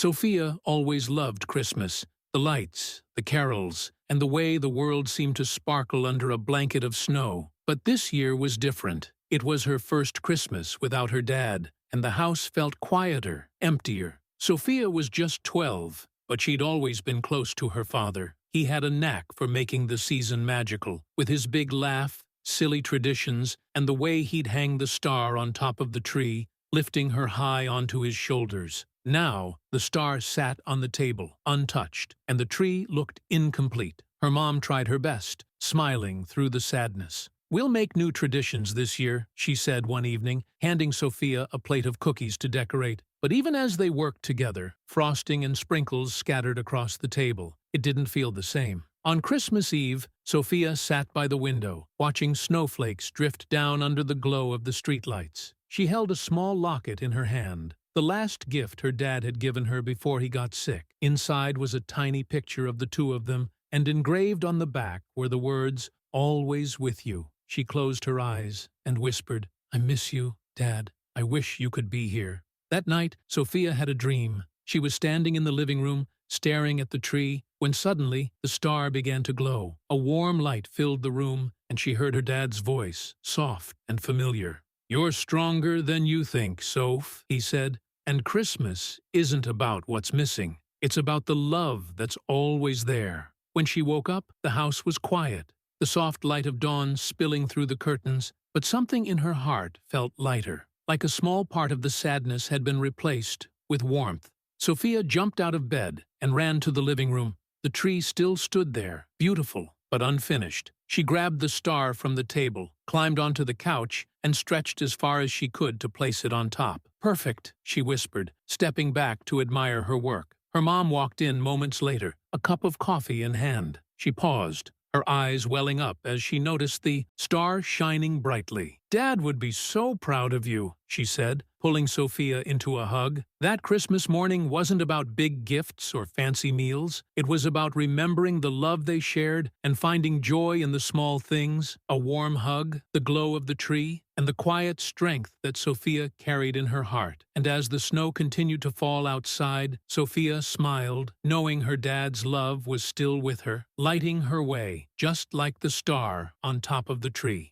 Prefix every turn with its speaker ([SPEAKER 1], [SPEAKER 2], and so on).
[SPEAKER 1] Sophia always loved Christmas, the lights, the carols, and the way the world seemed to sparkle under a blanket of snow. But this year was different. It was her first Christmas without her dad, and the house felt quieter, emptier. Sophia was just 12, but she'd always been close to her father. He had a knack for making the season magical, with his big laugh, silly traditions, and the way he'd hang the star on top of the tree, lifting her high onto his shoulders. Now, the star sat on the table, untouched, and the tree looked incomplete. Her mom tried her best, smiling through the sadness. "We'll make new traditions this year," she said one evening, handing Sophia a plate of cookies to decorate. But even as they worked together, frosting and sprinkles scattered across the table. It didn't feel the same. On Christmas Eve, Sophia sat by the window, watching snowflakes drift down under the glow of the streetlights. She held a small locket in her hand, the last gift her dad had given her before he got sick. Inside was a tiny picture of the two of them, and engraved on the back were the words, "Always with you." She closed her eyes and whispered, "I miss you, Dad. I wish you could be here." That night, Sophia had a dream. She was standing in the living room, staring at the tree, when suddenly the star began to glow. A warm light filled the room, and she heard her dad's voice, soft and familiar. "You're stronger than you think, Soph," he said, "and Christmas isn't about what's missing. It's about the love that's always there." When she woke up, the house was quiet, the soft light of dawn spilling through the curtains, but something in her heart felt lighter, like a small part of the sadness had been replaced with warmth. Sophia jumped out of bed and ran to the living room. The tree still stood there, beautiful but unfinished. She grabbed the star from the table, climbed onto the couch, and stretched as far as she could to place it on top. "Perfect," she whispered, stepping back to admire her work. Her mom walked in moments later, a cup of coffee in hand. She paused, her eyes welling up as she noticed the star shining brightly. "Dad would be so proud of you," she said, pulling Sophia into a hug. That Christmas morning wasn't about big gifts or fancy meals. It was about remembering the love they shared and finding joy in the small things, a warm hug, the glow of the tree, and the quiet strength that Sophia carried in her heart. And as the snow continued to fall outside, Sophia smiled, knowing her dad's love was still with her, lighting her way, just like the star on top of the tree.